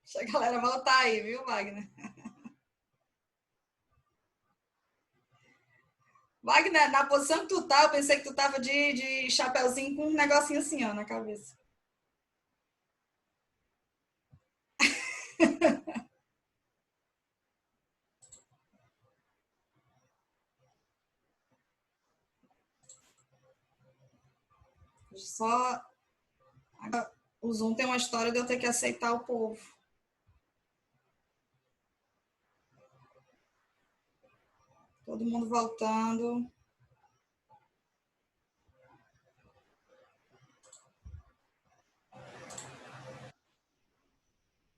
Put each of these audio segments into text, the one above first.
Deixa a galera voltar aí, viu, Wagner? Wagner, na posição que tu tá, eu pensei que tu tava de chapeuzinho com um negocinho assim, ó, na cabeça. Só. O Zoom tem uma história de eu ter que aceitar o povo. Todo mundo voltando.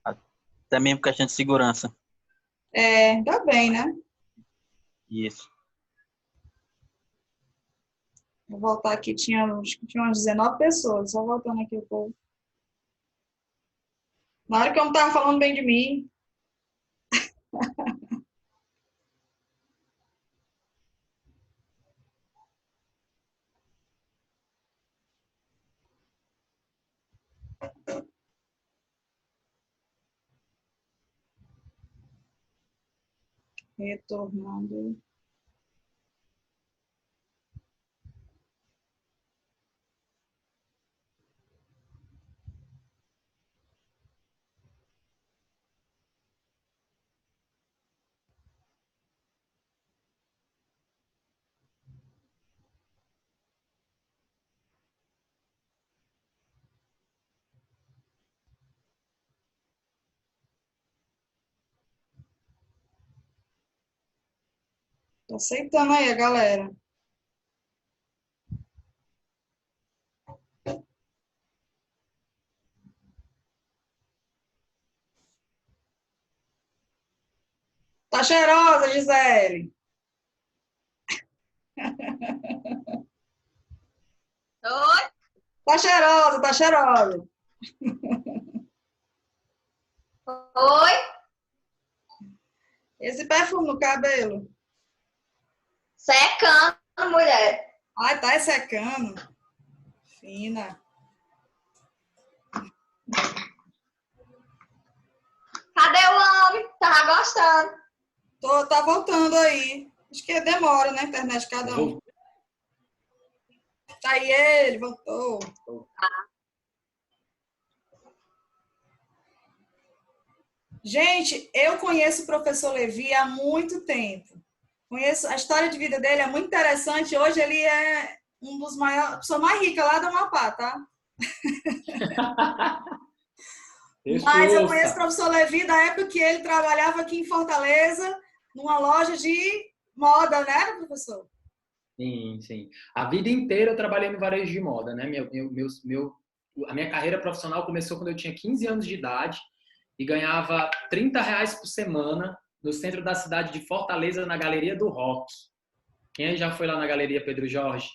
Até mesmo questão de segurança. É, ainda bem, né? Isso. Vou voltar aqui, tinha umas 19 pessoas, só voltando aqui o povo. Na hora que eu não tava falando bem de mim. Retornando. Tô aceitando aí a galera. Tá cheirosa, Gisele. Oi? Tá cheirosa, tá cheirosa. Oi? Esse perfume no cabelo. Secando, mulher. Ai, tá secando. Fina. Cadê o homem? Tava gostando. Tá voltando aí. Acho que demora, né? Internet de cada um. Tá aí ele, voltou. Gente, eu conheço o professor Levi há muito tempo. Conheço a história de vida dele, é muito interessante. Hoje ele é um dos maiores, a pessoa mais rica lá do Amapá, tá? Mas eu conheço o professor Levi da época que ele trabalhava aqui em Fortaleza, numa loja de moda, né, professor? Sim, sim. A vida inteira eu trabalhei no varejo de moda, né? A minha carreira profissional começou quando eu tinha 15 anos de idade e ganhava R$ 30 por semana no centro da cidade de Fortaleza, na Galeria do Rock. Quem aí já foi lá na Galeria Pedro Jorge?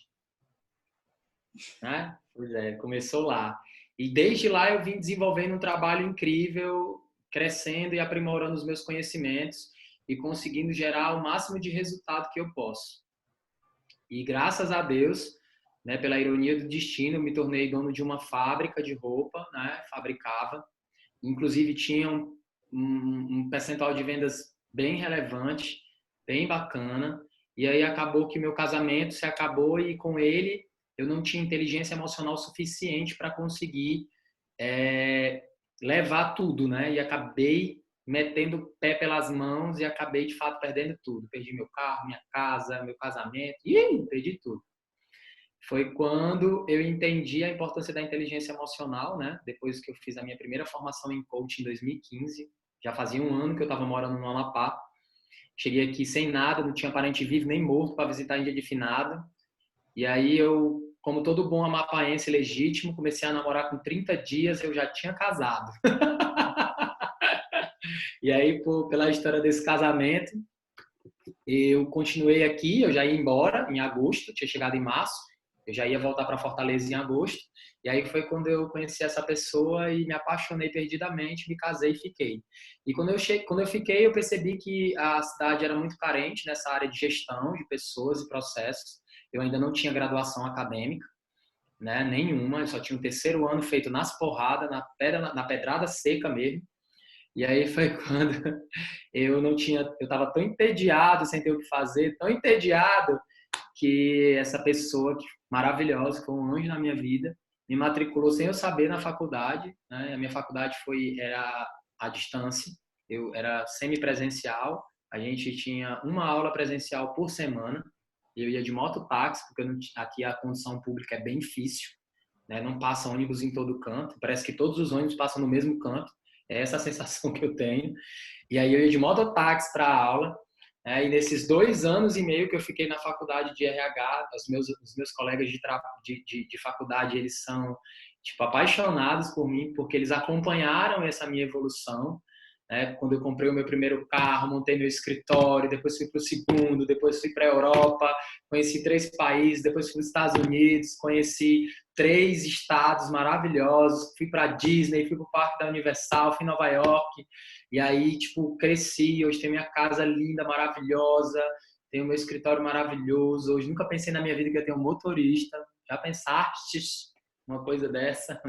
Né? Pois é, começou lá. E desde lá eu vim desenvolvendo um trabalho incrível, crescendo e aprimorando os meus conhecimentos e conseguindo gerar o máximo de resultado que eu posso. E graças a Deus, né, pela ironia do destino, eu me tornei dono de uma fábrica de roupa, né, fabricava. Inclusive tinha um percentual de vendas bem relevante, bem bacana. E aí acabou que meu casamento se acabou e com ele eu não tinha inteligência emocional suficiente para conseguir levar tudo, né? E acabei metendo o pé pelas mãos e acabei, de fato, perdendo tudo. Perdi meu carro, minha casa, meu casamento, e perdi tudo. Foi quando eu entendi a importância da inteligência emocional, né? Depois que eu fiz a minha primeira formação em coaching em 2015. Já fazia um ano que eu estava morando no Amapá. Cheguei aqui sem nada, não tinha parente vivo nem morto para visitar em dia de finado. E aí eu, como todo bom amapaense legítimo, comecei a namorar com 30 dias, eu já tinha casado. E aí, pela história desse casamento, eu continuei aqui, eu já ia embora em agosto, tinha chegado em março, eu já ia voltar para Fortaleza em agosto. E aí foi quando eu conheci essa pessoa e me apaixonei perdidamente, me casei e fiquei. E quando eu fiquei, eu percebi que a cidade era muito carente nessa área de gestão de pessoas e processos. Eu ainda não tinha graduação acadêmica, né, nenhuma, eu só tinha o terceiro ano feito nas porradas, na pedrada seca mesmo. E aí foi quando eu estava tão entediado, sem ter o que fazer, tão entediado, que essa pessoa maravilhosa, que foi um anjo na minha vida, me matriculou sem eu saber na faculdade, né? A minha faculdade era à distância, eu era semipresencial, a gente tinha uma aula presencial por semana, eu ia de mototáxi, porque aqui a condução pública é bem difícil, né? Não passa ônibus em todo canto, parece que todos os ônibus passam no mesmo canto, é essa a sensação que eu tenho. E aí eu ia de mototáxi para a aula, né? E nesses 2 anos e meio que eu fiquei na faculdade de RH, os meus colegas de faculdade, eles são tipo apaixonados por mim, porque eles acompanharam essa minha evolução, né? Quando eu comprei o meu primeiro carro, montei meu escritório, depois fui para o segundo, depois fui para a Europa, conheci 3 países, depois fui para os Estados Unidos, conheci 3 estados maravilhosos, fui para Disney, fui para o Parque da Universal, fui em Nova York, e aí, tipo, cresci, hoje tenho minha casa linda, maravilhosa, tenho meu escritório maravilhoso, hoje nunca pensei na minha vida que eu tenho um motorista, já pensaste uma coisa dessa?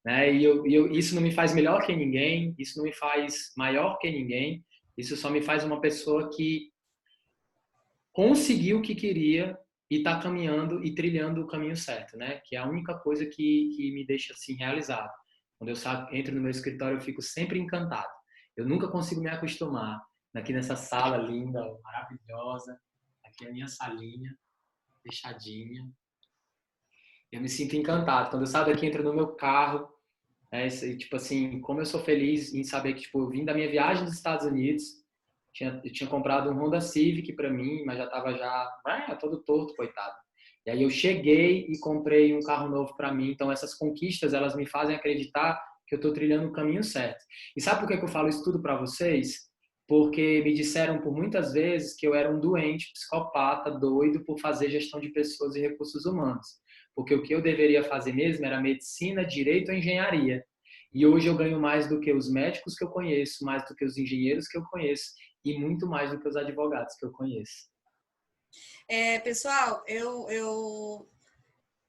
Né? Isso não me faz melhor que ninguém, isso não me faz maior que ninguém, isso só me faz uma pessoa que conseguiu o que queria e está caminhando e trilhando o caminho certo, né? Que é a única coisa que me deixa assim realizado. Quando eu entro no meu escritório, eu fico sempre encantado. Eu nunca consigo me acostumar aqui nessa sala linda, maravilhosa, aqui é a minha salinha, fechadinha. Eu me sinto encantado. Quando eu saio daqui, entro no meu carro, tipo assim, como eu sou feliz em saber que, tipo, eu vim da minha viagem dos Estados Unidos, eu tinha comprado um Honda Civic para mim, mas já estava todo torto, coitado. E aí eu cheguei e comprei um carro novo para mim. Então essas conquistas, elas me fazem acreditar que eu estou trilhando o caminho certo. E sabe por que eu falo isso tudo para vocês? Porque me disseram por muitas vezes que eu era um doente, psicopata, doido por fazer gestão de pessoas e recursos humanos. Porque o que eu deveria fazer mesmo era medicina, direito ou engenharia. E hoje eu ganho mais do que os médicos que eu conheço, mais do que os engenheiros que eu conheço e muito mais do que os advogados que eu conheço. Pessoal, eu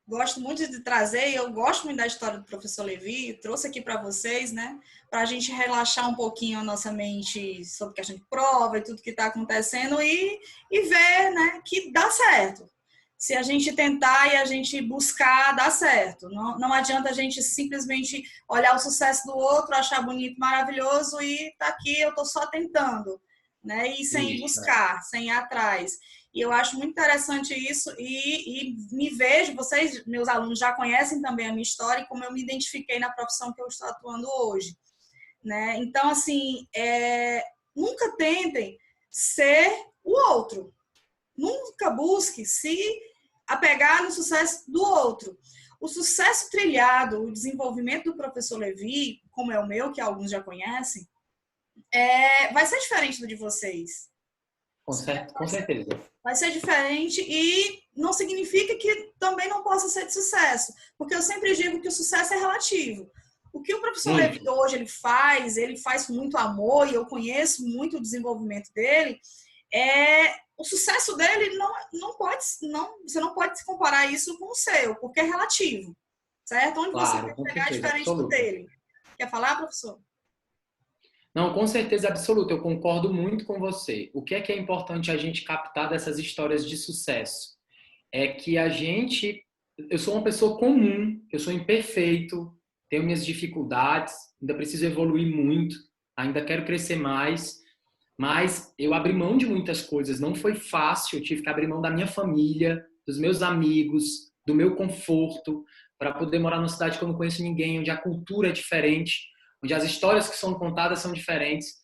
gosto muito de trazer, eu gosto muito da história do professor Levi, trouxe aqui para vocês, né, para a gente relaxar um pouquinho a nossa mente sobre questão de prova e tudo que está acontecendo e ver, né, que dá certo. Se a gente tentar e a gente buscar, dá certo. Não adianta a gente simplesmente olhar o sucesso do outro, achar bonito, maravilhoso e tá aqui, eu tô só tentando, né, e sem buscar, sem ir atrás. E eu acho muito interessante isso e me vejo, vocês, meus alunos, já conhecem também a minha história e como eu me identifiquei na profissão que eu estou atuando hoje, né? Então, assim, nunca tentem ser o outro. Nunca busque se apegar no sucesso do outro. O sucesso trilhado, o desenvolvimento do professor Levi, como é o meu, que alguns já conhecem, vai ser diferente do de vocês. Com certeza. Vai ser diferente e não significa que também não possa ser de sucesso, porque eu sempre digo que o sucesso é relativo. O que o professor Levi hoje ele faz com muito amor e eu conheço muito o desenvolvimento dele, o sucesso dele você não pode se comparar isso com o seu, porque é relativo, certo? Onde você vai pegar diferente do dele. Quer falar, professor? Não, com certeza absoluta, eu concordo muito com você. O que é importante a gente captar dessas histórias de sucesso? É que eu sou uma pessoa comum, eu sou imperfeito, tenho minhas dificuldades, ainda preciso evoluir muito, ainda quero crescer mais, mas eu abri mão de muitas coisas, não foi fácil, eu tive que abrir mão da minha família, dos meus amigos, do meu conforto, para poder morar numa cidade que eu não conheço ninguém, onde a cultura é diferente, onde as histórias que são contadas são diferentes.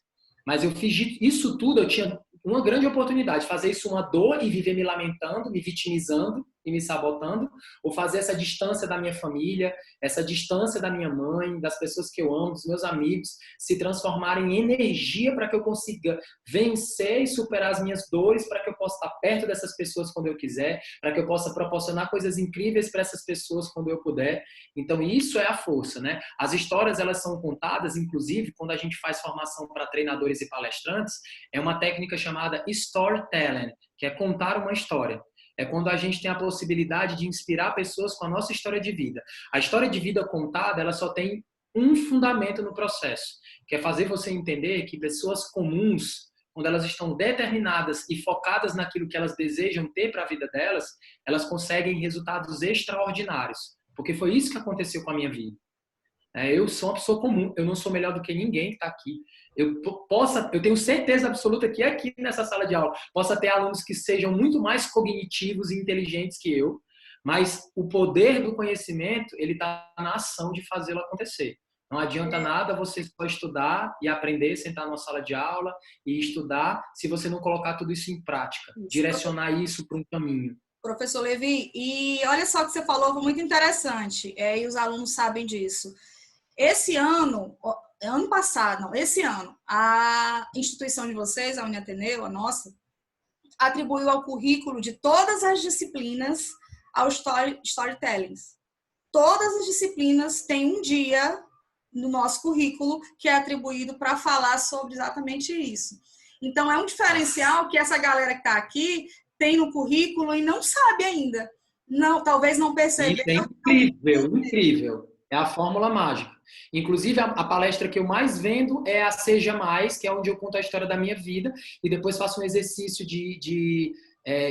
Mas eu fiz isso tudo, eu tinha uma grande oportunidade, fazer isso uma dor e viver me lamentando, me vitimizando e me sabotando, ou fazer essa distância da minha família, essa distância da minha mãe, das pessoas que eu amo, dos meus amigos, se transformarem em energia para que eu consiga vencer e superar as minhas dores, para que eu possa estar perto dessas pessoas quando eu quiser, para que eu possa proporcionar coisas incríveis para essas pessoas quando eu puder. Então, isso é a força, né? As histórias, elas são contadas, inclusive, quando a gente faz formação para treinadores e palestrantes, é uma técnica chamada storytelling, que é contar uma história. É quando a gente tem a possibilidade de inspirar pessoas com a nossa história de vida. A história de vida contada, ela só tem um fundamento no processo, que é fazer você entender que pessoas comuns, quando elas estão determinadas e focadas naquilo que elas desejam ter para a vida delas, elas conseguem resultados extraordinários. Porque foi isso que aconteceu com a minha vida. Eu sou uma pessoa comum, eu não sou melhor do que ninguém que está aqui. Eu tenho certeza absoluta que aqui nessa sala de aula possa ter alunos que sejam muito mais cognitivos e inteligentes que eu, mas o poder do conhecimento, ele está na ação de fazê-lo acontecer. Não adianta nada você só estudar e aprender, sentar numa sala de aula e estudar, se você não colocar tudo isso em prática, direcionar isso para um caminho. Professor Levi, e olha só o que você falou, foi muito interessante, e os alunos sabem disso. Esse ano a instituição de vocês, a Uniateneu, a nossa, atribuiu ao currículo de todas as disciplinas ao storytelling. Todas as disciplinas têm um dia no nosso currículo que é atribuído para falar sobre exatamente isso. Então, é um diferencial que essa galera que está aqui tem no currículo e não sabe ainda. Não, talvez não perceba. É incrível, incrível. É a fórmula mágica. Inclusive, a palestra que eu mais vendo é a Seja Mais, que é onde eu conto a história da minha vida e depois faço um exercício de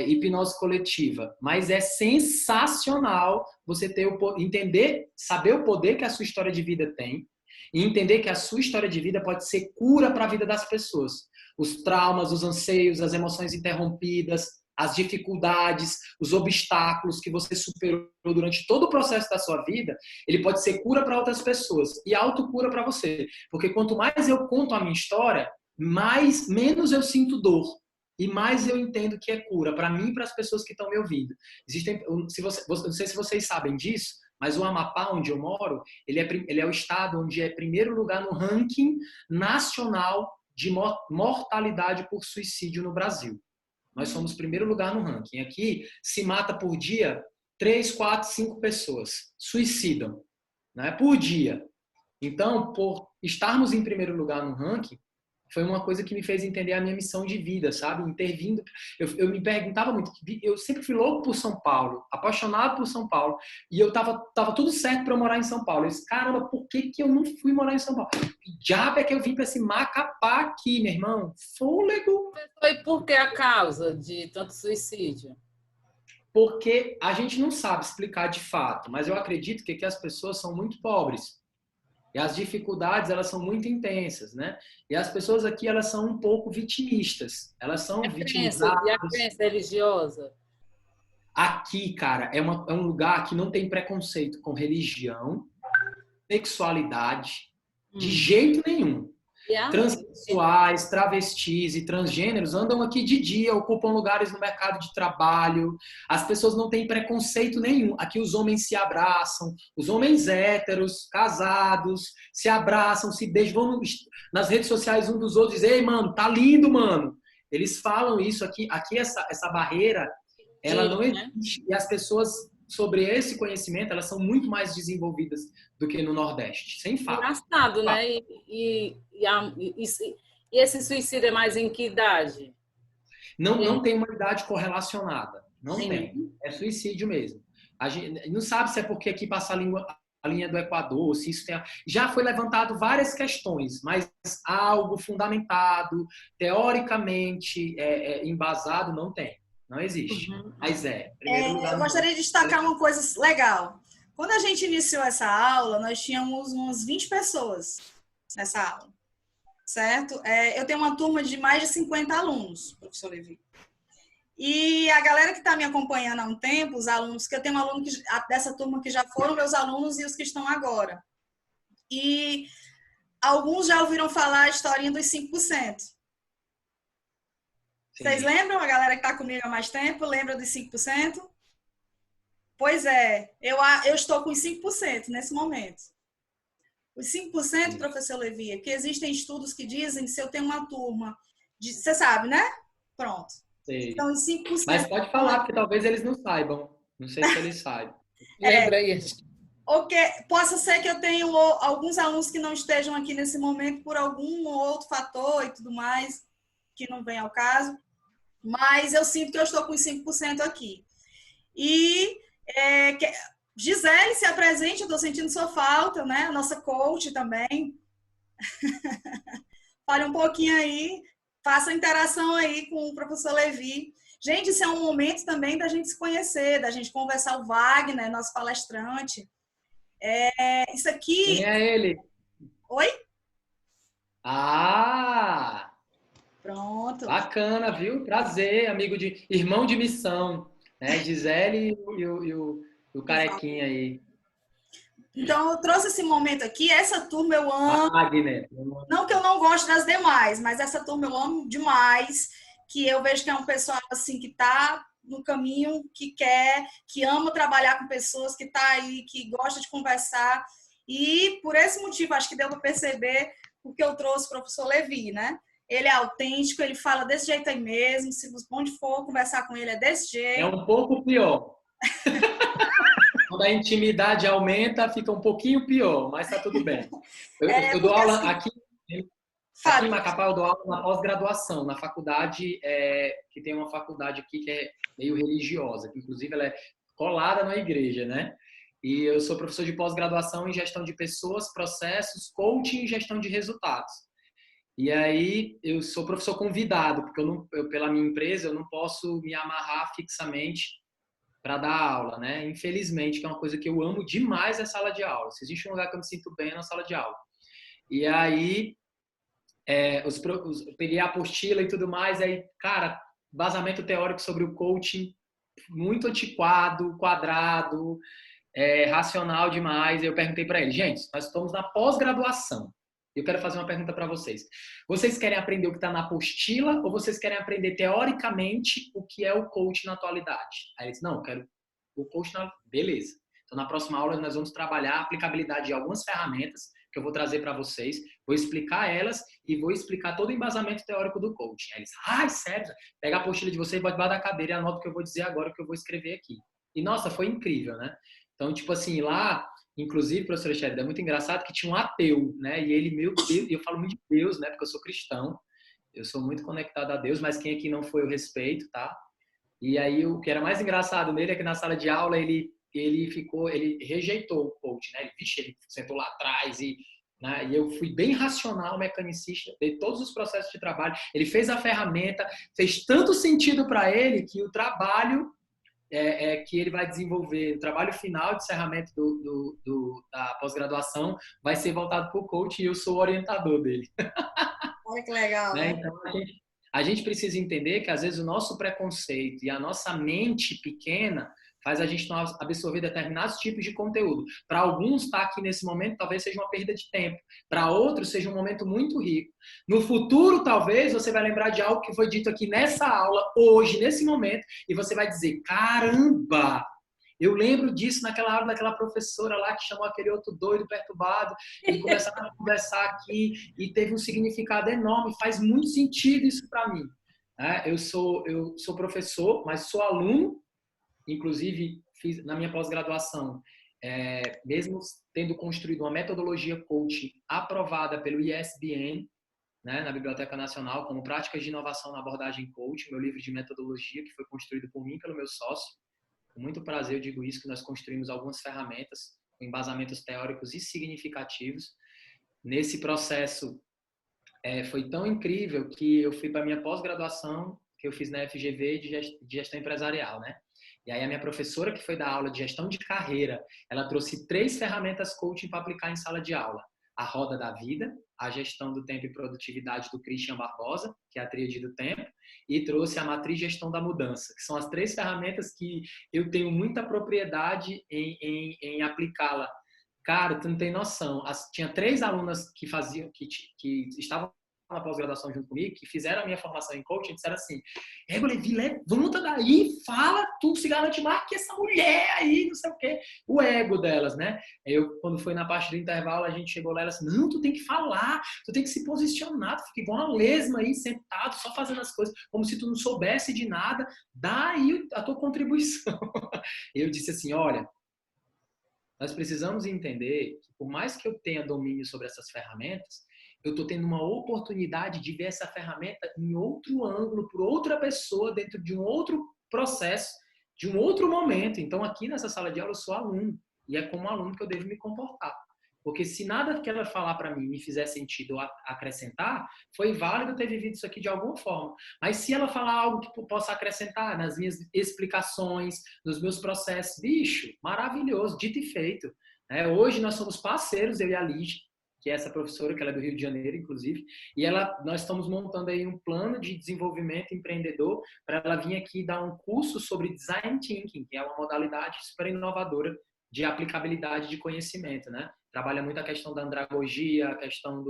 hipnose coletiva. Mas é sensacional você entender, saber o poder que a sua história de vida tem e entender que a sua história de vida pode ser cura para a vida das pessoas. Os traumas, os anseios, as emoções interrompidas, as dificuldades, os obstáculos que você superou durante todo o processo da sua vida, ele pode ser cura para outras pessoas e autocura para você. Porque quanto mais eu conto a minha história, menos eu sinto dor e mais eu entendo que é cura para mim e para as pessoas que estão me ouvindo. Não sei se vocês sabem disso, mas o Amapá, onde eu moro, ele é o estado onde é primeiro lugar no ranking nacional de mortalidade por suicídio no Brasil. Nós somos primeiro lugar no ranking. Aqui se mata por dia 3, 4, 5 pessoas. Suicidam, né? Por dia. Então, por estarmos em primeiro lugar no ranking, foi uma coisa que me fez entender a minha missão de vida, sabe? Intervindo. Eu me perguntava muito. Eu sempre fui louco por São Paulo, apaixonado por São Paulo. E eu tava tudo certo para eu morar em São Paulo. Eu disse, caramba, por que eu não fui morar em São Paulo? Que diabo é que eu vim para esse Macapá aqui, meu irmão? Fôlego. E por que a causa de tanto suicídio? Porque a gente não sabe explicar de fato, mas eu acredito que as pessoas são muito pobres. E as dificuldades, elas são muito intensas, né? E as pessoas aqui, elas são um pouco vitimistas. Elas são vitimizadas. E a crença religiosa? Aqui, cara, é um lugar que não tem preconceito com religião, sexualidade, de jeito nenhum. Transsexuais, travestis e transgêneros andam aqui de dia, ocupam lugares no mercado de trabalho. As pessoas não têm preconceito nenhum. Aqui os homens se abraçam, os homens héteros, casados, se abraçam, se beijam, vão nas redes sociais um dos outros, dizem, ei, mano, tá lindo, mano. Eles falam isso aqui. Aqui essa barreira, ela não existe. E as pessoas, sobre esse conhecimento, elas são muito mais desenvolvidas do que no Nordeste, sem fato. Engraçado, né? E esse suicídio é mais em que idade? Não tem uma idade correlacionada. Não tem. É suicídio mesmo. A gente não sabe se é porque aqui passa a linha do Equador, se isso tem... Já foi levantado várias questões, mas algo fundamentado, teoricamente embasado, não tem. Não existe. Mas eu gostaria de destacar uma coisa legal. Quando a gente iniciou essa aula, nós tínhamos umas 20 pessoas nessa aula, certo? Eu tenho uma turma de mais de 50 alunos, professor Levi. E a galera que está me acompanhando há um tempo, os alunos, que eu tenho um aluno dessa turma que já foram meus alunos e os que estão agora. E alguns já ouviram falar a historinha dos 5%. Vocês lembram? A galera que está comigo há mais tempo, lembra dos 5%? Pois é, eu estou com os 5% nesse momento. Os 5%, professor Levi, é que existem estudos que dizem que se eu tenho uma turma, você sabe, né? Pronto. Sei. Então, os 5%... Mas pode falar, porque talvez eles não saibam. Não sei se eles saibam. Lembra isso. Possa ser que eu tenha alguns alunos que não estejam aqui nesse momento por algum outro fator e tudo mais, que não vem ao caso, mas eu sinto que eu estou com os 5% aqui. E Gisele, se apresente, eu estou sentindo sua falta, né? A nossa coach também. Fale um pouquinho aí, faça a interação aí com o professor Levi. Gente, esse é um momento também da gente se conhecer, da gente conversar. O Wagner, nosso palestrante. Isso aqui... Quem é ele? Oi? Ah! Pronto. Bacana, viu? Prazer, irmão de missão, né? Gisele e o carequinha aí. Então, eu trouxe esse momento aqui. Essa turma eu amo. Wagner. Não que eu não goste das demais, mas essa turma eu amo demais. Que eu vejo que é um pessoal assim que está no caminho, que quer, que ama trabalhar com pessoas, que está aí, que gosta de conversar. E por esse motivo, acho que deu para perceber porque eu trouxe o professor Levi, né? Ele é autêntico, ele fala desse jeito aí mesmo. Se onde for conversar com ele, é desse jeito. É um pouco pior. Quando a intimidade aumenta, fica um pouquinho pior, mas tá tudo bem. Eu dou aula assim, aqui em Macapá, eu dou aula na pós-graduação, na faculdade, que tem uma faculdade aqui que é meio religiosa, que inclusive ela é colada na igreja, né? E eu sou professor de pós-graduação em gestão de pessoas, processos, coaching e gestão de resultados. E aí eu sou professor convidado, porque pela minha empresa eu não posso me amarrar fixamente para dar aula, né? Infelizmente, que é uma coisa que eu amo demais é sala de aula. Se existe um lugar que eu me sinto bem é na sala de aula. E aí peguei a apostila e tudo mais, aí, cara, vazamento teórico sobre o coaching muito antiquado, quadrado, racional demais. Eu perguntei para ele, gente, nós estamos na pós-graduação. Eu quero fazer uma pergunta para vocês. Vocês querem aprender o que está na apostila ou vocês querem aprender teoricamente o que é o coaching na atualidade? Aí ele disse, não, eu quero o coaching Beleza. Então, na próxima aula, nós vamos trabalhar a aplicabilidade de algumas ferramentas que eu vou trazer para vocês, vou explicar elas e vou explicar todo o embasamento teórico do coaching. Aí eles, sério? Pega a apostila de vocês, bota debaixo da cadeira e anota o que eu vou dizer agora, o que eu vou escrever aqui. E, nossa, foi incrível, né? Então, tipo assim, lá, inclusive, professor Sherida, é muito engraçado que tinha um ateu, né? E ele, meu Deus, e eu falo muito de Deus, né? Porque eu sou cristão, eu sou muito conectado a Deus, mas quem aqui não foi, eu respeito, tá? E aí, o que era mais engraçado nele é que na sala de aula, ele rejeitou o coach, né? Ele sentou lá atrás né? E eu fui bem racional, mecanicista, dei todos os processos de trabalho. Ele fez a ferramenta, fez tanto sentido para ele que o trabalho que ele vai desenvolver, o trabalho final de encerramento da pós-graduação vai ser voltado para o coach e eu sou o orientador dele. Olha que legal, né? Então, a gente precisa entender que, às vezes, o nosso preconceito e a nossa mente pequena faz a gente não absorver determinados tipos de conteúdo. Para alguns, estar aqui nesse momento talvez seja uma perda de tempo. Para outros, seja um momento muito rico. No futuro, talvez, você vai lembrar de algo que foi dito aqui nessa aula, hoje, nesse momento, e você vai dizer, caramba! Eu lembro disso naquela aula daquela professora lá que chamou aquele outro doido perturbado e começaram a conversar aqui e teve um significado enorme. Faz muito sentido isso para mim. Eu sou professor, mas sou aluno. Inclusive, fiz na minha pós-graduação, mesmo tendo construído uma metodologia coaching aprovada pelo ISBN, né, na Biblioteca Nacional, como práticas de inovação na abordagem coaching, meu livro de metodologia, que foi construído por mim e pelo meu sócio. Com muito prazer eu digo isso, que nós construímos algumas ferramentas com embasamentos teóricos e significativos. Nesse processo, foi tão incrível que eu fui para a minha pós-graduação, que eu fiz na FGV de gestão empresarial, né? E aí a minha professora, que foi dar aula de gestão de carreira, ela trouxe 3 ferramentas coaching para aplicar em sala de aula. A roda da vida, a gestão do tempo e produtividade do Christian Barbosa, que é a tríade do tempo, e trouxe a matriz gestão da mudança, que são as 3 ferramentas que eu tenho muita propriedade em aplicá-la. Cara, tu não tem noção. Tinha 3 alunas que estavam na pós-graduação junto comigo, que fizeram a minha formação em coaching, disseram assim, Levi, levanta daí, fala, tu se garante mais que essa mulher aí, não sei o quê. O ego delas, né? Quando foi na parte do intervalo, a gente chegou lá e ela disse, não, tu tem que falar, tu tem que se posicionar, tu fica igual uma lesma aí, sentado, só fazendo as coisas, como se tu não soubesse de nada, dá aí a tua contribuição. Eu disse assim, olha, nós precisamos entender que por mais que eu tenha domínio sobre essas ferramentas, eu estou tendo uma oportunidade de ver essa ferramenta em outro ângulo, por outra pessoa, dentro de um outro processo, de um outro momento. Então, aqui nessa sala de aula, eu sou aluno. E é como aluno que eu devo me comportar. Porque se nada que ela falar para mim me fizer sentido acrescentar, foi válido eu ter vivido isso aqui de alguma forma. Mas se ela falar algo que possa acrescentar nas minhas explicações, nos meus processos, bicho, maravilhoso, dito e feito. Hoje nós somos parceiros, eu e a Lígia, que é essa professora, que ela é do Rio de Janeiro, inclusive, e nós estamos montando aí um plano de desenvolvimento empreendedor para ela vir aqui dar um curso sobre Design Thinking, que é uma modalidade super inovadora de aplicabilidade de conhecimento, né? Trabalha muito a questão da andragogia, a questão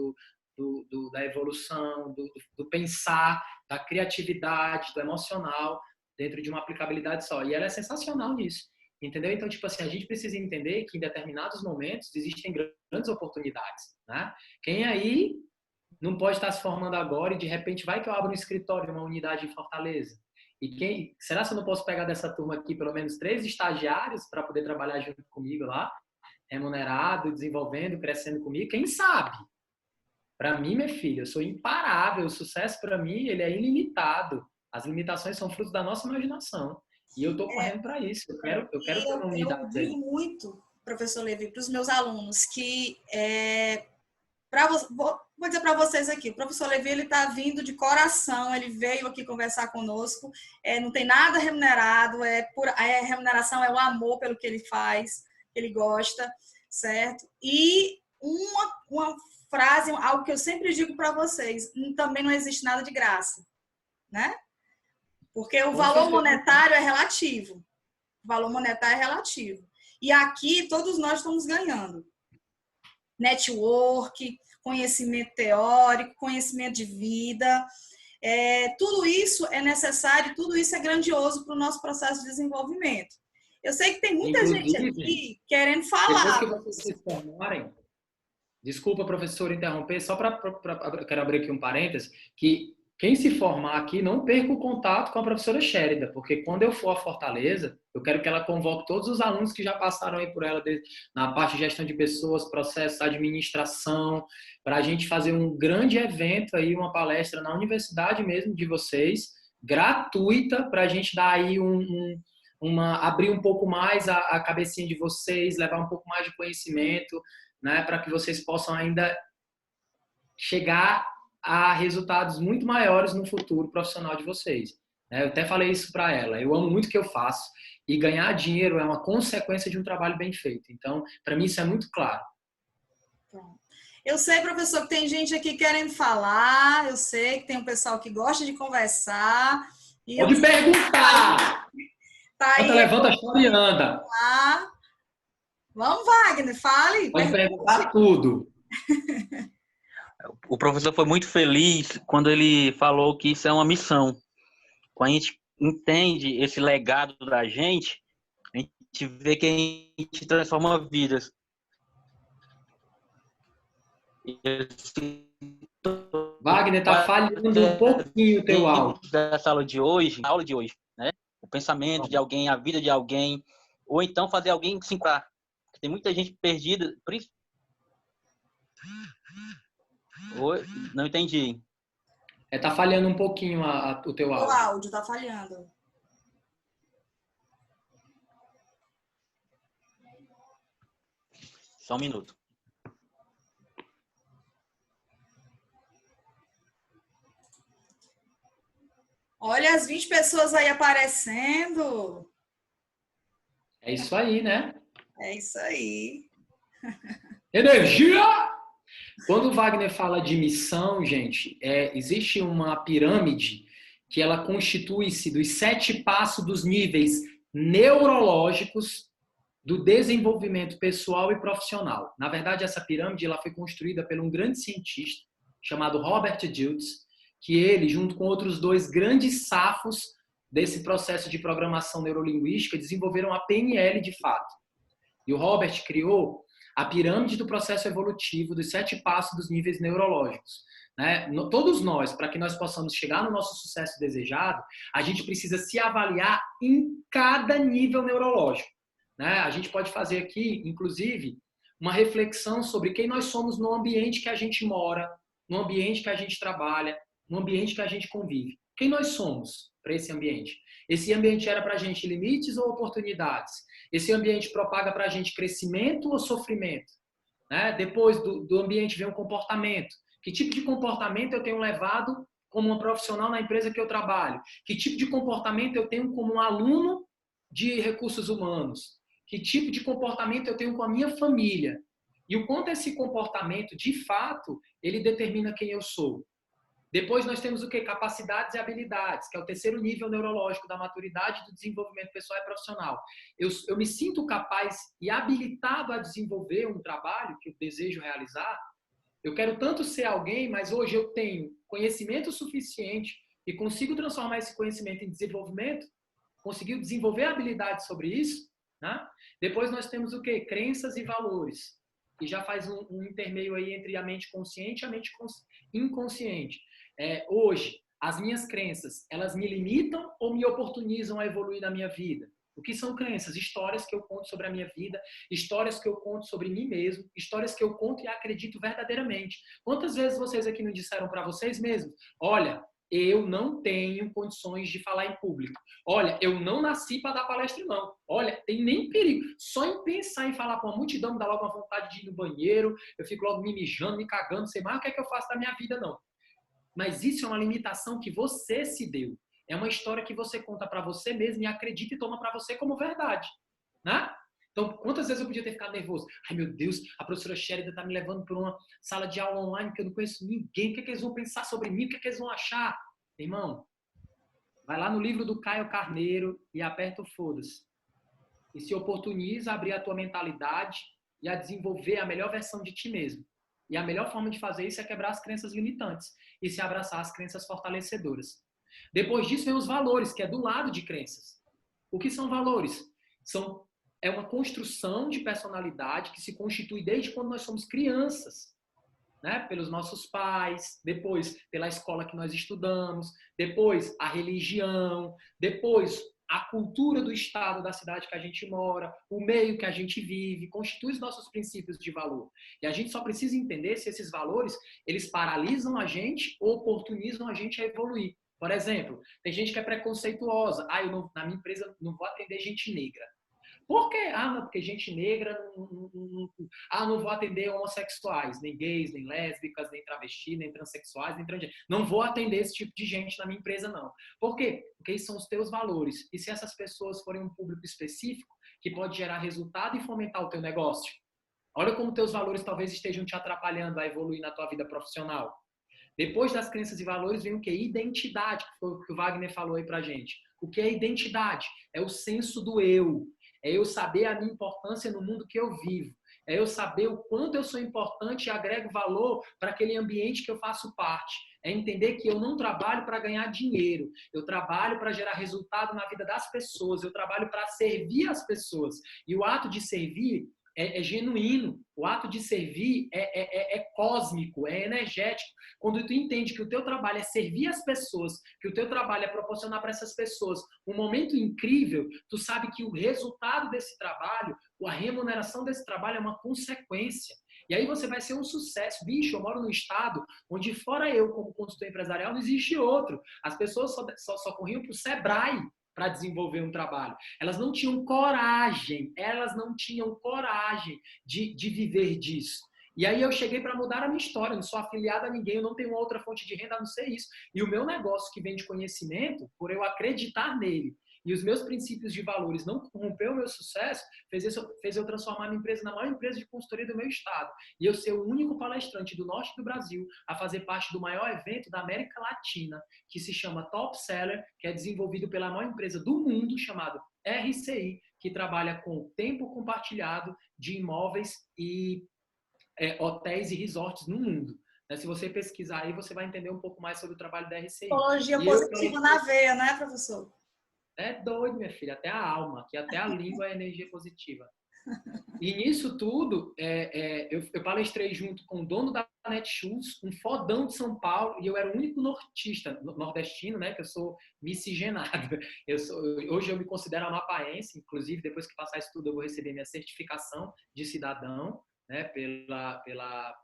da evolução, do pensar, da criatividade, do emocional, dentro de uma aplicabilidade só. E ela é sensacional nisso, entendeu? Então, tipo assim, a gente precisa entender que em determinados momentos existem grandes oportunidades, né? Quem aí não pode estar se formando agora e de repente vai que eu abro um escritório, uma unidade em Fortaleza? E será que eu não posso pegar dessa turma aqui pelo menos 3 estagiários para poder trabalhar junto comigo lá, remunerado, desenvolvendo, crescendo comigo? Quem sabe? Para mim, minha filha, eu sou imparável. O sucesso para mim, ele é ilimitado. As limitações são frutos da nossa imaginação. E eu estou correndo para isso. Eu quero ter uma unidade. Eu digo muito, professor Levi, para os meus alunos que vou dizer para vocês aqui, o professor Levi, ele está vindo de coração, ele veio aqui conversar conosco, não tem nada remunerado, a remuneração é o amor pelo que ele faz, que ele gosta, certo? E uma frase, algo que eu sempre digo para vocês, também não existe nada de graça, né? Porque o valor monetário é relativo. O valor monetário é relativo. E aqui todos nós estamos ganhando. Network, conhecimento teórico, conhecimento de vida. Tudo isso é necessário, tudo isso é grandioso para o nosso processo de desenvolvimento. Eu sei que tem muita gente aqui querendo falar. Depois que vocês se formarem, desculpa, professor, interromper, só quero abrir aqui um parênteses, que quem se formar aqui não perca o contato com a professora Sherida, porque quando eu for a Fortaleza, eu quero que ela convoque todos os alunos que já passaram aí por ela na parte de gestão de pessoas, processos, administração, para a gente fazer um grande evento aí, uma palestra na universidade mesmo de vocês, gratuita, para a gente dar aí abrir um pouco mais a cabecinha de vocês, levar um pouco mais de conhecimento, né, para que vocês possam ainda chegar a resultados muito maiores no futuro profissional de vocês. Eu até falei isso para ela. Eu amo muito o que eu faço e ganhar dinheiro é uma consequência de um trabalho bem feito. Então, para mim, isso é muito claro. Eu sei, professor, que tem gente aqui querendo falar. Eu sei que tem um pessoal que gosta de conversar. Pode perguntar! Tá aí. Levanta, chora e anda. Vamos, Wagner, fale. Pode perguntar tudo. O professor foi muito feliz quando ele falou que isso é uma missão. Quando a gente entende esse legado da gente, a gente vê que a gente transforma vidas. Wagner, tá falhando um pouquinho o teu áudio. Dessa aula de hoje, né? O pensamento de alguém, a vida de alguém, ou então fazer alguém se encontrar. Tem muita gente perdida. Não entendi. Tá falhando um pouquinho o teu áudio. O áudio tá falhando. Só um minuto. Olha as 20 pessoas aí aparecendo. É isso aí, né? É isso aí. Energia! Quando o Wagner fala de missão, gente, existe uma pirâmide que ela constitui-se dos 7 passos dos níveis neurológicos do desenvolvimento pessoal e profissional. Na verdade, essa pirâmide ela foi construída por um grande cientista chamado Robert Dilts, que ele, junto com outros 2 grandes safos desse processo de programação neurolinguística, desenvolveram a PNL de fato. E o Robert criou a pirâmide do processo evolutivo dos 7 passos dos níveis neurológicos. Né? Todos nós, para que nós possamos chegar no nosso sucesso desejado, a gente precisa se avaliar em cada nível neurológico. Né? A gente pode fazer aqui, inclusive, uma reflexão sobre quem nós somos no ambiente que a gente mora, no ambiente que a gente trabalha, no ambiente que a gente convive. Quem nós somos para esse ambiente? Esse ambiente gera para a gente limites ou oportunidades? Esse ambiente propaga para a gente crescimento ou sofrimento? Né? Depois do ambiente vem um comportamento. Que tipo de comportamento eu tenho levado como um profissional na empresa que eu trabalho? Que tipo de comportamento eu tenho como um aluno de recursos humanos? Que tipo de comportamento eu tenho com a minha família? E o quanto esse comportamento, de fato, ele determina quem eu sou. Depois nós temos o quê? Capacidades e habilidades, que é o terceiro nível neurológico da maturidade do desenvolvimento pessoal e profissional. Eu me sinto capaz e habilitado a desenvolver um trabalho que eu desejo realizar. Eu quero tanto ser alguém, mas hoje eu tenho conhecimento suficiente e consigo transformar esse conhecimento em desenvolvimento, conseguiu desenvolver habilidades sobre isso, né? Depois nós temos o quê? Crenças e valores, que já faz um intermeio aí entre a mente consciente e a mente inconsciente. Hoje, as minhas crenças, elas me limitam ou me oportunizam a evoluir na minha vida? O que são crenças? Histórias que eu conto sobre a minha vida, histórias que eu conto sobre mim mesmo, histórias que eu conto e acredito verdadeiramente. Quantas vezes vocês aqui não disseram para vocês mesmos, olha, eu não tenho condições de falar em público. Olha, eu não nasci para dar palestra, não. Olha, tem nem perigo. Só em pensar em falar com a multidão me dá logo uma vontade de ir no banheiro, eu fico logo me mijando, me cagando, sei mais o que é que eu faço da minha vida, não. Mas isso é uma limitação que você se deu. É uma história que você conta para você mesmo e acredita e toma para você como verdade, né? Então, quantas vezes eu podia ter ficado nervoso? Ai, meu Deus, a professora Sherida está me levando para uma sala de aula online que eu não conheço ninguém. O que é que eles vão pensar sobre mim? O que é que eles vão achar? Irmão, vai lá no livro do Caio Carneiro e aperta o foda-se. E se oportuniza a abrir a tua mentalidade e a desenvolver a melhor versão de ti mesmo. E a melhor forma de fazer isso é quebrar as crenças limitantes e se abraçar as crenças fortalecedoras. Depois disso vem os valores, que é do lado de crenças. O que são valores? É uma construção de personalidade que se constitui desde quando nós somos crianças, né? Pelos nossos pais, depois pela escola que nós estudamos, depois a religião, depois a cultura do estado, da cidade que a gente mora, o meio que a gente vive, constitui os nossos princípios de valor. E a gente só precisa entender se esses valores, eles paralisam a gente ou oportunizam a gente a evoluir. Por exemplo, tem gente que é preconceituosa. Na minha empresa não vou atender gente negra. Por quê? Não, porque gente negra não vou atender homossexuais, nem gays, nem lésbicas, nem travestis, nem transexuais, nem transgêneros. Não vou atender esse tipo de gente na minha empresa, não. Por quê? Porque esses são os teus valores. E se essas pessoas forem um público específico, que pode gerar resultado e fomentar o teu negócio? Olha como teus valores talvez estejam te atrapalhando a evoluir na tua vida profissional. Depois das crenças e valores vem o que? Identidade, que foi o que o Wagner falou aí pra gente. O que é identidade? É o senso do eu. É eu saber a minha importância no mundo que eu vivo. É eu saber o quanto eu sou importante e agrego valor para aquele ambiente que eu faço parte. É entender que eu não trabalho para ganhar dinheiro. Eu trabalho para gerar resultado na vida das pessoas. Eu trabalho para servir as pessoas. E o ato de servir é genuíno. O ato de servir é cósmico, é energético. Quando tu entende que o teu trabalho é servir as pessoas, que o teu trabalho é proporcionar para essas pessoas um momento incrível, tu sabe que o resultado desse trabalho, a remuneração desse trabalho é uma consequência. E aí você vai ser um sucesso. Bicho, eu moro num estado onde fora eu, como consultor empresarial, não existe outro. As pessoas só corriam para o Sebrae para desenvolver um trabalho. Elas não tinham coragem de viver disso. E aí eu cheguei para mudar a minha história, eu não sou afiliado a ninguém, eu não tenho outra fonte de renda a não ser isso. E o meu negócio que vem de conhecimento, por eu acreditar nele, e os meus princípios de valores não corromper o meu sucesso, fez eu transformar a minha empresa na maior empresa de consultoria do meu estado. E eu ser o único palestrante do norte do Brasil a fazer parte do maior evento da América Latina, que se chama Top Seller, que é desenvolvido pela maior empresa do mundo, chamado RCI, que trabalha com tempo compartilhado de imóveis e hotéis e resorts no mundo. Se você pesquisar aí, você vai entender um pouco mais sobre o trabalho da RCI. Psicologia positiva na veia, né, professor? É doido, minha filha, até a alma, que até a língua é energia positiva. E nisso tudo, eu palestrei junto com o dono da Netshoes, um fodão de São Paulo, e eu era o único nortista, nordestino, né, que eu sou miscigenado. Hoje eu me considero amapaense, inclusive depois que passar isso tudo eu vou receber minha certificação de cidadão, né, pela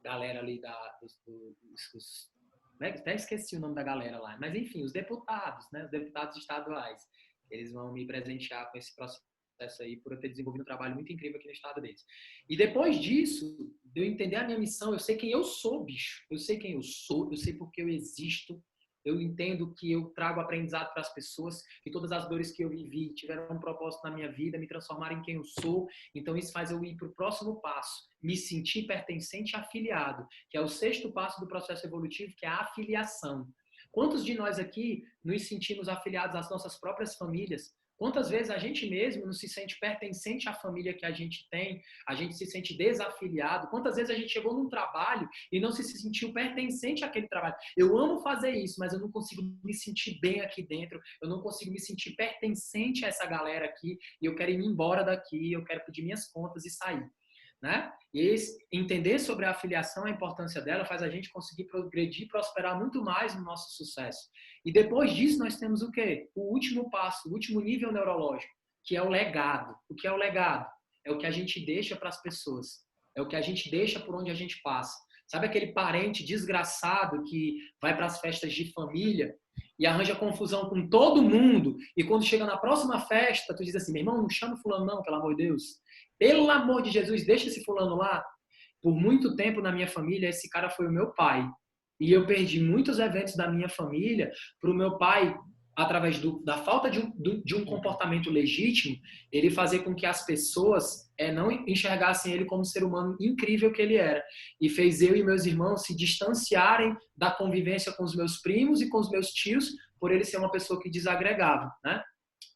galera ali dos Até esqueci o nome da galera lá. Mas, enfim, os deputados, né? Os deputados estaduais. Eles vão me presentear com esse processo aí por eu ter desenvolvido um trabalho muito incrível aqui no estado deles. E depois disso, de eu entender a minha missão, eu sei quem eu sou, bicho. Eu sei quem eu sou, eu sei por que eu existo. Eu entendo que eu trago aprendizado para as pessoas, que todas as dores que eu vivi tiveram um propósito na minha vida, me transformaram em quem eu sou. Então, isso faz eu ir para o próximo passo, me sentir pertencente e afiliado, que é o 6º passo do processo evolutivo, que é a afiliação. Quantos de nós aqui nos sentimos afiliados às nossas próprias famílias? Quantas vezes a gente mesmo não se sente pertencente à família que a gente tem, a gente se sente desafiliado? Quantas vezes a gente chegou num trabalho e não se sentiu pertencente àquele trabalho? Eu amo fazer isso, mas eu não consigo me sentir bem aqui dentro, eu não consigo me sentir pertencente a essa galera aqui, e eu quero ir embora daqui, eu quero pedir minhas contas e sair. Né? E entender sobre a afiliação, a importância dela, faz a gente conseguir progredir e prosperar muito mais no nosso sucesso. E depois disso nós temos o quê? O último passo, o último nível neurológico, que é o legado. O que é o legado? É o que a gente deixa para as pessoas. É o que a gente deixa por onde a gente passa. Sabe aquele parente desgraçado que vai para as festas de família e arranja confusão com todo mundo, e quando chega na próxima festa, tu diz assim, meu irmão, não chama fulano não, pelo amor de Deus. Pelo amor de Jesus, deixa esse fulano lá. Por muito tempo na minha família, esse cara foi o meu pai. E eu perdi muitos eventos da minha família para o meu pai, através da falta de um comportamento legítimo, ele fazer com que as pessoas não enxergassem ele como ser humano incrível que ele era. E fez eu e meus irmãos se distanciarem da convivência com os meus primos e com os meus tios, por ele ser uma pessoa que desagregava, né?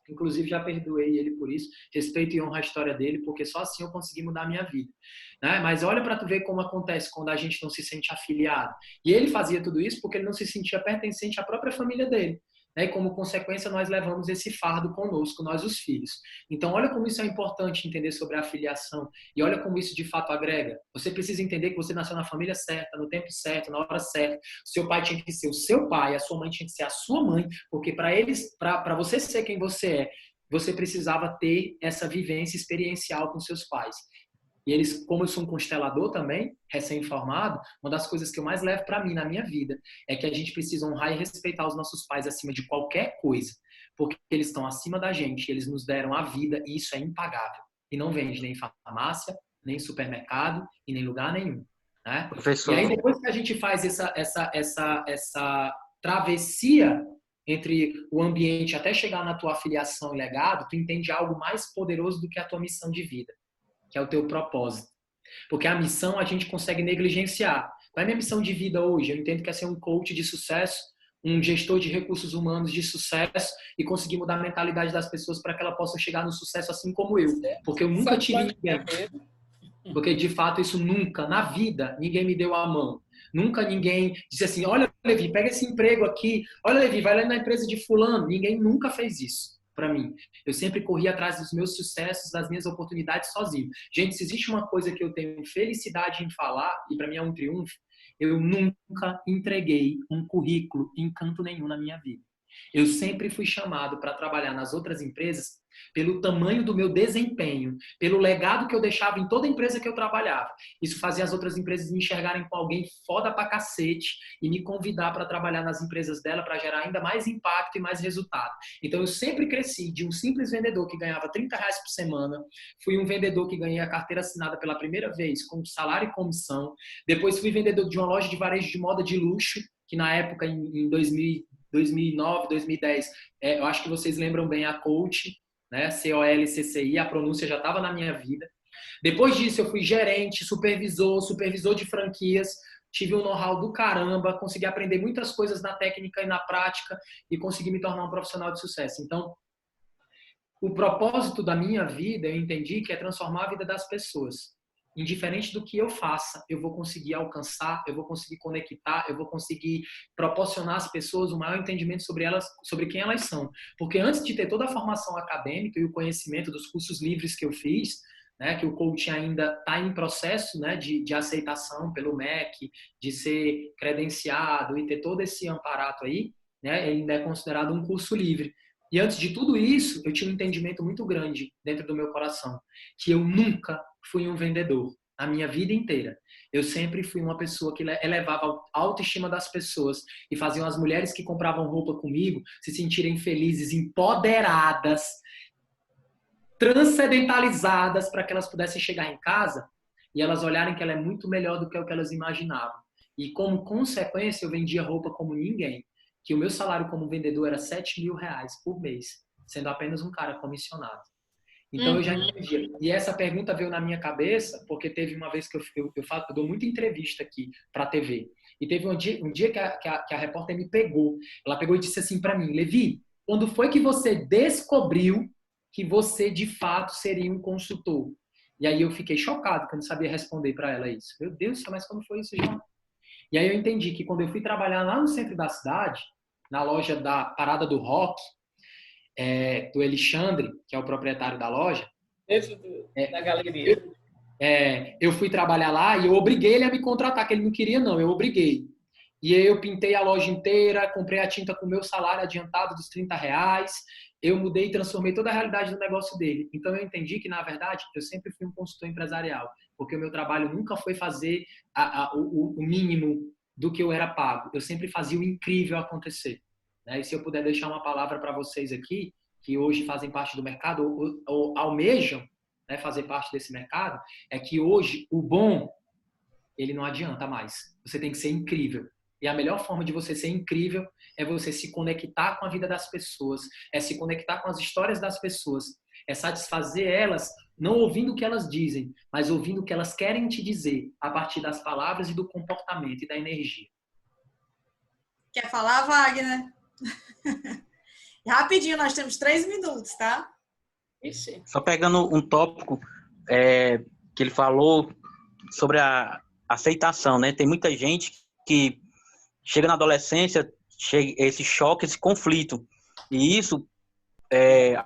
Inclusive, já perdoei ele por isso. Respeito e honro a história dele, porque só assim eu consegui mudar a minha vida. Né? Mas olha para tu ver como acontece quando a gente não se sente afiliado. E ele fazia tudo isso porque ele não se sentia pertencente à própria família dele. Né? E como consequência, nós levamos esse fardo conosco, nós os filhos. Então, olha como isso é importante entender sobre a afiliação. E olha como isso de fato agrega. Você precisa entender que você nasceu na família certa, no tempo certo, na hora certa. O seu pai tinha que ser o seu pai, a sua mãe tinha que ser a sua mãe, porque para você ser quem você é, você precisava ter essa vivência experiencial com seus pais. E eles, como eu sou um constelador também, recém-formado, uma das coisas que eu mais levo para mim na minha vida é que a gente precisa honrar e respeitar os nossos pais acima de qualquer coisa, porque eles estão acima da gente, eles nos deram a vida e isso é impagável. E não vende nem em farmácia, nem em supermercado e nem lugar nenhum. Né? Professor. E aí depois que a gente faz essa travessia entre o ambiente até chegar na tua afiliação e legado, tu entende algo mais poderoso do que a tua missão de vida, que é o teu propósito. Porque a missão a gente consegue negligenciar. Qual é a minha missão de vida hoje? Eu entendo que é ser um coach de sucesso, um gestor de recursos humanos de sucesso e conseguir mudar a mentalidade das pessoas para que ela possa chegar no sucesso assim como eu. Porque eu nunca tive ninguém. Porque, de fato, isso nunca, na vida, ninguém me deu a mão. Nunca ninguém disse assim, olha, Levi, pega esse emprego aqui. Olha, Levi, vai lá na empresa de fulano. Ninguém nunca fez isso para mim. Eu sempre corri atrás dos meus sucessos, das minhas oportunidades sozinho. Gente, se existe uma coisa que eu tenho felicidade em falar, e para mim é um triunfo, eu nunca entreguei um currículo em canto nenhum na minha vida. Eu sempre fui chamado para trabalhar nas outras empresas pelo tamanho do meu desempenho, pelo legado que eu deixava em toda empresa que eu trabalhava. Isso fazia as outras empresas me enxergarem com alguém foda pra cacete e me convidar para trabalhar nas empresas dela para gerar ainda mais impacto e mais resultado. Então eu sempre cresci de um simples vendedor que ganhava R$30 por semana, fui um vendedor que ganhei a carteira assinada pela primeira vez com salário e comissão, depois fui vendedor de uma loja de varejo de moda de luxo, que na época, em 2009, 2010, eu acho que vocês lembram bem a Coach, né? COLCCI, a pronúncia já estava na minha vida. Depois disso, eu fui gerente, supervisor de franquias, tive um know-how do caramba, consegui aprender muitas coisas na técnica e na prática e consegui me tornar um profissional de sucesso. Então, o propósito da minha vida, eu entendi que é transformar a vida das pessoas. Indiferente do que eu faça, eu vou conseguir alcançar, eu vou conseguir conectar, eu vou conseguir proporcionar às pessoas o maior entendimento sobre elas, sobre quem elas são. Porque antes de ter toda a formação acadêmica e o conhecimento dos cursos livres que eu fiz, né, que o coaching ainda está em processo, né, de aceitação pelo MEC, de ser credenciado e ter todo esse amparato aí, né, ainda é considerado um curso livre. E antes de tudo isso, eu tinha um entendimento muito grande dentro do meu coração, que eu nunca fui um vendedor. a minha vida inteira, eu sempre fui uma pessoa que elevava a autoestima das pessoas e fazia as mulheres que compravam roupa comigo se sentirem felizes, empoderadas, transcendentalizadas, para que elas pudessem chegar em casa e elas olharem que ela é muito melhor do que o que elas imaginavam. E como consequência, eu vendia roupa como ninguém, que o meu salário como vendedor era R$7.000 por mês, sendo apenas um cara comissionado. Então eu já entendi. E essa pergunta veio na minha cabeça, porque teve uma vez que eu dou muita entrevista aqui para a TV. E teve um dia que a repórter me pegou. Ela pegou e disse assim para mim: Levi, quando foi que você descobriu que você de fato seria um consultor? E aí eu fiquei chocado, que eu não sabia responder para ela isso. Meu Deus, mas como foi isso já? E aí eu entendi que quando eu fui trabalhar lá no centro da cidade, na loja da Parada do Rock, do Alexandre, que é o proprietário da loja. Da galeria. Eu fui trabalhar lá e eu obriguei ele a me contratar, que ele não queria não, eu obriguei. E aí eu pintei a loja inteira, comprei a tinta com o meu salário adiantado dos R$30, eu mudei e transformei toda a realidade do negócio dele. Então eu entendi que, na verdade, eu sempre fui um consultor empresarial, porque o meu trabalho nunca foi fazer o mínimo do que eu era pago. Eu sempre fazia o incrível acontecer. E se eu puder deixar uma palavra para vocês aqui, que hoje fazem parte do mercado, ou almejam, né, fazer parte desse mercado, é que hoje o bom, ele não adianta mais. Você tem que ser incrível. E a melhor forma de você ser incrível é você se conectar com a vida das pessoas, é se conectar com as histórias das pessoas, é satisfazer elas, não ouvindo o que elas dizem, mas ouvindo o que elas querem te dizer, a partir das palavras e do comportamento e da energia. Quer falar, Wagner? Rapidinho, nós temos 3 minutos, tá? Ixi. Só pegando um tópico que ele falou sobre a aceitação, né? Tem muita gente que chega na adolescência, chega esse choque, esse conflito, e isso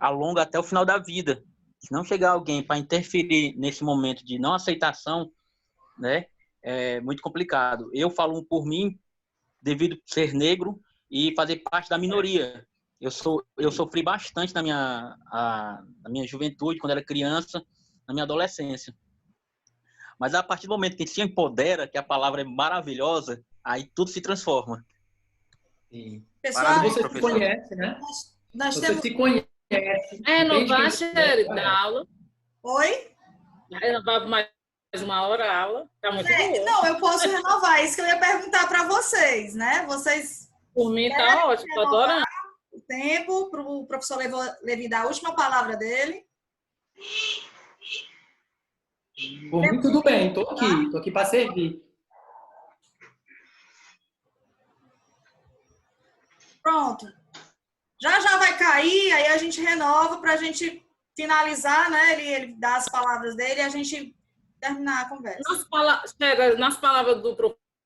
alonga até o final da vida. Se não chegar alguém para interferir nesse momento de não aceitação, né? É muito complicado. Eu falo por mim, devido a ser negro e fazer parte da minoria. Eu sofri bastante na minha juventude, quando era criança, na minha adolescência. Mas a partir do momento que se empodera, que a palavra é maravilhosa, aí tudo se transforma. Sim. Pessoal, Você se conhece, né? nós Você temos... se conhece. Não vai, Sherry, da aula. Oi? Renovava mais uma hora a aula. Tá muito boa. Não, eu posso renovar. Isso que eu ia perguntar para vocês, né? Vocês... Por mim tá ótimo, tô adorando. O tempo para o professor Levi dar a última palavra dele. Por mim, tudo bem, tô aqui para servir. Pronto. Já vai cair, aí a gente renova para a gente finalizar, né? Ele dá as palavras dele e a gente terminar a conversa. Nas palavras do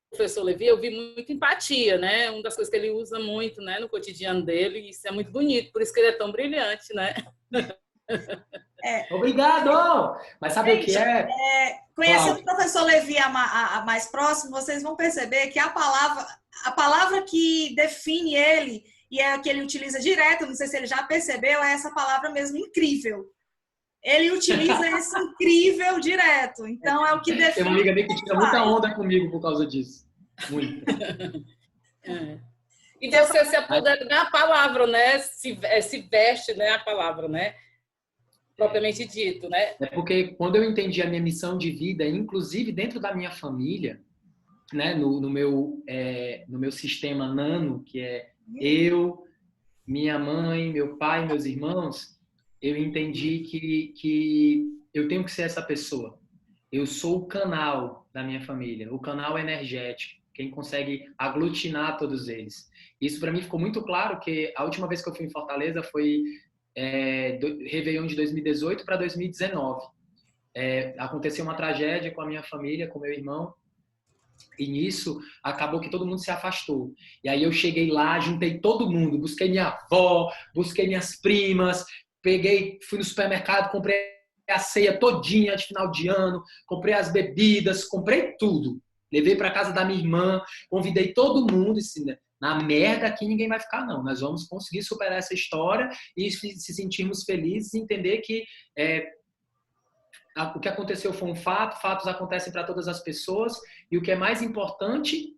professor Levi, eu vi muita empatia, né? Uma das coisas que ele usa muito, né, no cotidiano dele, e isso é muito bonito, por isso que ele é tão brilhante, né? Obrigado! Mas sabe o que é? Conhecendo o professor Levi a mais próximo, vocês vão perceber que a palavra que define ele e é a que ele utiliza direto, não sei se ele já percebeu, é essa palavra mesmo, incrível. Ele utiliza esse incrível direto. Então, é o que define. Tem uma amiga minha que tira muita onda comigo por causa disso. Muito. E você se apodera da palavra, né? Se veste, né, a palavra, né? Propriamente dito, né? É porque quando eu entendi a minha missão de vida, inclusive dentro da minha família, né, no meu sistema nano, que é eu, minha mãe, meu pai, meus irmãos, eu entendi que eu tenho que ser essa pessoa. Eu sou o canal da minha família, o canal energético, quem consegue aglutinar todos eles. Isso para mim ficou muito claro, que a última vez que eu fui em Fortaleza foi Réveillon de 2018 para 2019. Aconteceu uma tragédia com a minha família, com meu irmão, e nisso acabou que todo mundo se afastou. E aí eu cheguei lá, juntei todo mundo, busquei minha avó, busquei minhas primas, fui no supermercado, comprei a ceia todinha de final de ano, comprei as bebidas, comprei tudo. Levei para casa da minha irmã, convidei todo mundo, e disse, na merda aqui ninguém vai ficar não, nós vamos conseguir superar essa história e se sentirmos felizes e entender que o que aconteceu foi um fato, fatos acontecem para todas as pessoas, e o que é mais importante